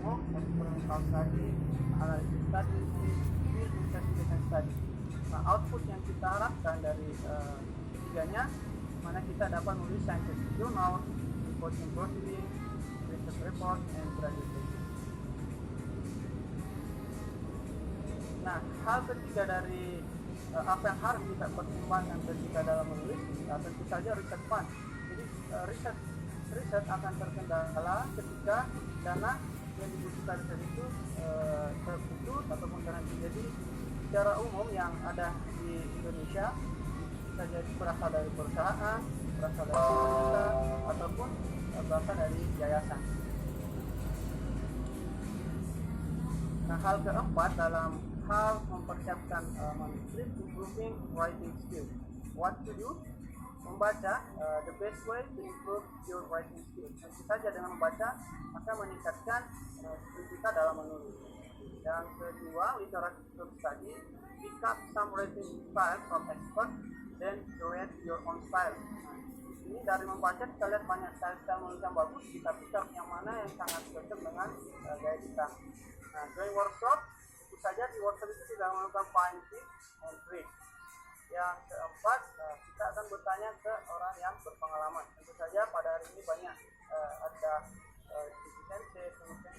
framework, experimental study, analysis study, field investigation study. Nah, output yang kita harapkan dari ketiganya, mana kita dapat menulis scientific journal, reporting proceeding, research report, and graduate thesis. Nah, hal ketiga dari apa yang harus kita pertimbangkan ketika dalam menulis, tentu saja riset fund. Jadi riset akan terkendala ketika dana yang dibutuhkan riset itu terputus ataupun terhenti. Jadi secara umum yang ada di Indonesia bisa jadi berasal dari perusahaan, berasal dari pemerintah, ataupun berasal dari yayasan. Nah, hal keempat dalam hal mempersiapkan manuskrip, improving writing skill. What to do? Membaca, the best way to improve your writing skill. Tentu saja dengan membaca akan meningkatkan skill kita dalam menulis. Yang kedua, literature study. Pick up some writing style from expert, then create your own style. Ini dari membaca kita lihat banyak style menulis yang bagus, kita pick yang mana yang sangat cocok dengan gaya kita. Nah, join workshop, tentu saja di workshop itu tidak melakukan find tips and tricks. Yang keempat, kita akan bertanya ke orang yang berpengalaman. Tentu saja pada hari ini banyak ada sensei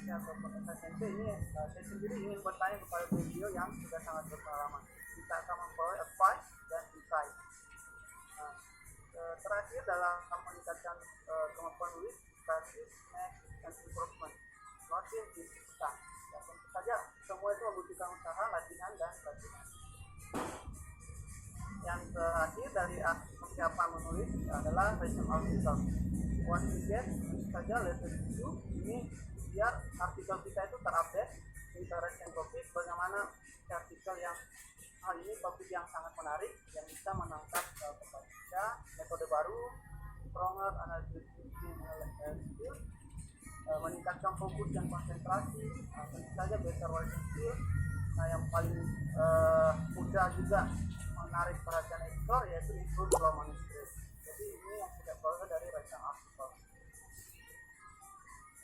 ataupun SSNT ini. Saya sendiri ingin bertanya kepada beliau yang sudah sangat berpengalaman. Kita akan memperoleh advice dan insight. Nah, terakhir dalam meningkatkan kemampuan menulis, practice, next, and improvement. Nothing is instant. Ya, tentu saja semua itu membutuhkan usaha, latihan, dan latihan. Yang terakhir dari persiapan menulis adalah resume artikel. What we get saja letter itu ini biar artikel kita itu terupdate, interesting topik, bagaimana artikel yang hal ini topik yang sangat menarik yang bisa menangkap pembaca, metode baru, stronger analysis skill, meningkatkan fokus dan konsentrasi, tentu saja better writing skill. Nah, yang paling mudah juga menarik perhatian editor yaitu improve your manuscript. Jadi ini yang tidak perlu dari writing artikel.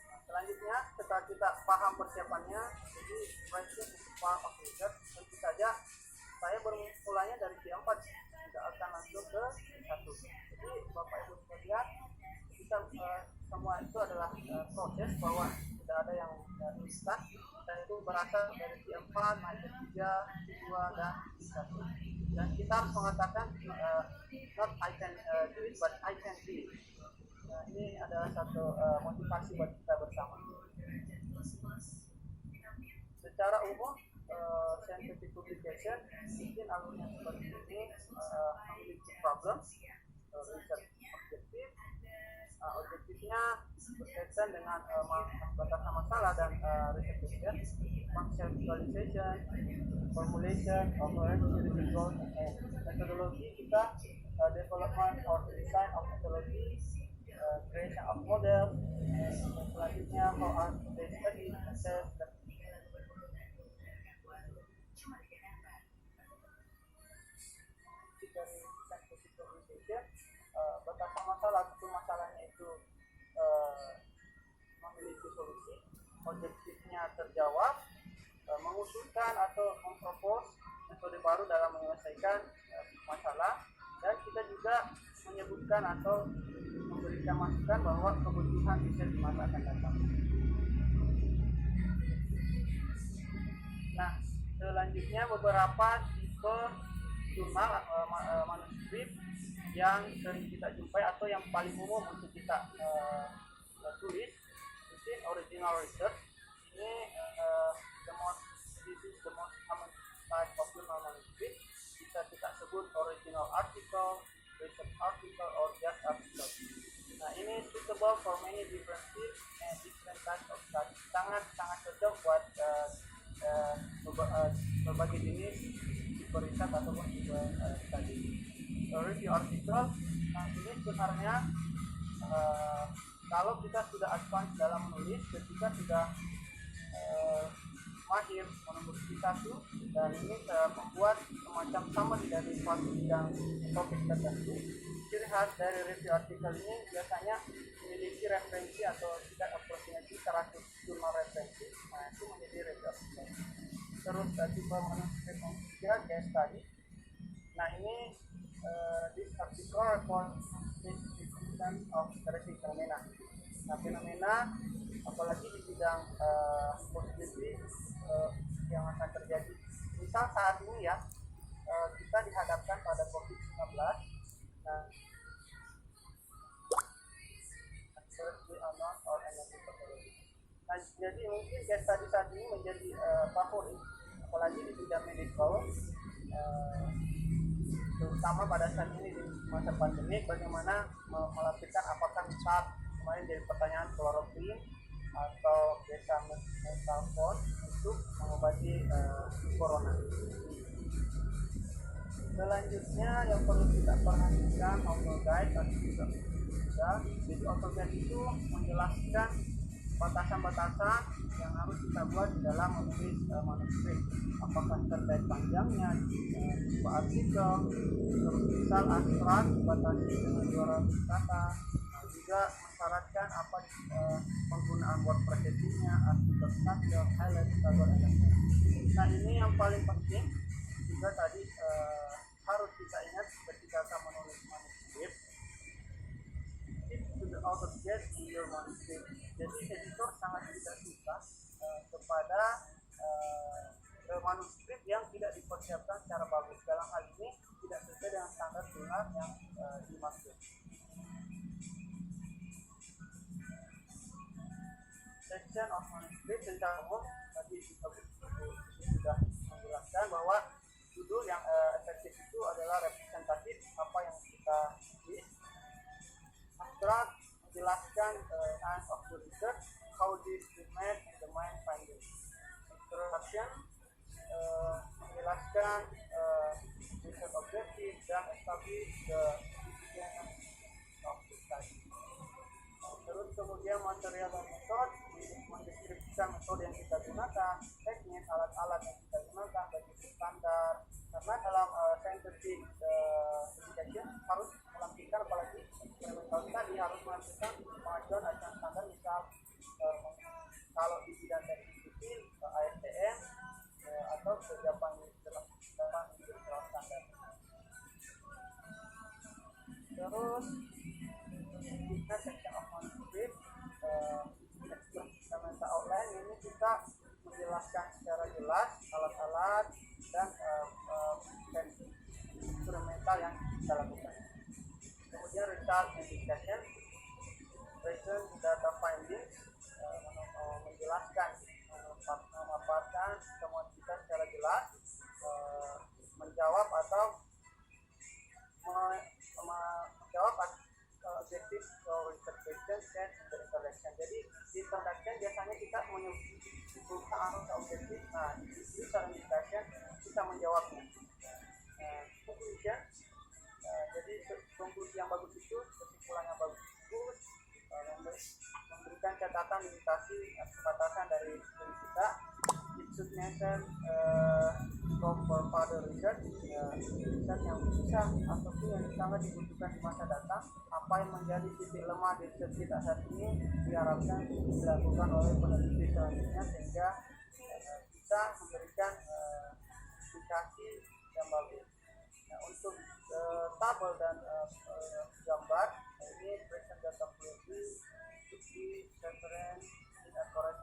Nah, selanjutnya setelah kita paham persiapannya, jadi writing is part of research. Tentu saja saya bermulanya dari P4, tidak akan langsung ke P1. Jadi Bapak Ibu sekalian, kita semua itu adalah proses, bahwa tidak ada yang instan, dan itu berasal dari P4, naik ke 3, P2, dan P1. Dan kita harus mengatakan not I can do it, but I can do it. Ini adalah satu motivasi buat kita bersama. Secara umum, scientific publication mungkin alurnya seperti ini, memiliki problem, research objektif. Objektifnya berkaitan dengan batasan masalah dan research question, conceptualization, formulation, overarching goals, and methodology kita development or design of methodology, creation of model, selanjutnya how are they study, assess, dan dari scientific publication, batasan masalah ataupun masalahnya itu memiliki solusi, objektifnya terjawab, mengusulkan atau mempropose metode baru dalam menyelesaikan masalah, dan kita juga menyebutkan atau memberikan masukan bahwa kebutuhan bisa di masa akan datang. Nah, selanjutnya beberapa tipe jurnal manuskrip yang sering kita jumpai atau yang paling umum untuk kita tulis. Mungkin original research ini this is the most common type of journal manuscript. Bisa kita sebut original article, research article, or just article. Nah, ini suitable for many different fields and different types of study. Sangat cocok buat berbagai jenis tipe riset ataupun tipe study. Review article, nah ini sebenarnya kalau kita sudah advance dalam menulis, ketika sudah mahir menulis satu, dan ini membuat semacam summary dari suatu bidang topik tertentu. Ciri khas dari review artikel ini biasanya memiliki referensi atau tidak approximately 100 jurnal referensi Nah, itu menjadi result. Terus tipe manuskrip yang ketiga case study. Nah, ini this article report this description of interesting phenomena. Nah, fenomena apalagi di bidang positivity yang akan terjadi. Misal saat ini ya, kita dihadapkan pada COVID-19. Nah, jadi mungkin case study saat ini menjadi favorit, apalagi di bidang medical, terutama pada saat ini di masa pandemi, bagaimana melakukan apakah misal kemarin jadi pertanyaan kloroquine atau dexamethasone untuk mengobati corona. Selanjutnya yang perlu kita perhatikan author guide tadi juga. Jadi author guide itu menjelaskan batasan-batasan yang harus kita buat di dalam menulis manuskrip. Apakah terkait panjangnya, tipe artikel, misal abstrak batasi dengan 200 kata. Nah, juga mensyaratkan apa penggunaan word processingnya, artikel structure, highlight, table, etc. Nah, ini yang paling penting juga tadi harus kita ingat ketika kita menulis manuskrip. To the author get in your manuscript. Jadi editor sangat tidak suka kepada manuskrip yang tidak dipersiapkan secara bagus. Dalam hal ini tidak sesuai dengan standar jurnal yang dimaksud. Section of manuscript secara umum tadi kita sudah menjelaskan bahwa judul yang efektif itu adalah representatif apa yang kita tulis. Abstract menjelaskan end of the research, how this is made and the main findings. Introduction menjelaskan research objective dan establish the significance of the study. Terus kemudian material dan metode mendeskripsikan metode yang kita gunakan, teknik, alat-alat yang kita gunakan, bagi standar. Karena dalam scientific publication harus melampirkan, apalagi eksperimental tadi harus melampirkan pengajuan acuan standar. Misal kalau di bidang teknik sipil ASTM atau kejahatan internasional standar. Terus kita section of manuscript experimental outline, ini kita menjelaskan secara jelas alat-alat dan instrumental yang kita lakukan. Kemudian result and discussion, present data findings, menjelaskan memaparkan temuan kita secara jelas, menjawab atau menjawab objektif research question dan introduction. Jadi di introduction biasanya kita menyebutkan objektif. Nah, di research discussion kita menjawabnya. Conclusion, jadi konklusi yang bagus itu, kesimpulan yang bagus itu memberikan catatan limitasi batasan dari studi kita. It should mention for further research, riset yang bisa ataupun yang sangat dibutuhkan di masa datang. Apa yang menjadi titik lemah di riset kita saat ini diharapkan dilakukan oleh peneliti selanjutnya, sehingga kita memberikan indikasi yang bagus. Nah, untuk tabel dan gambar, ini present data quality, reference, inaccurate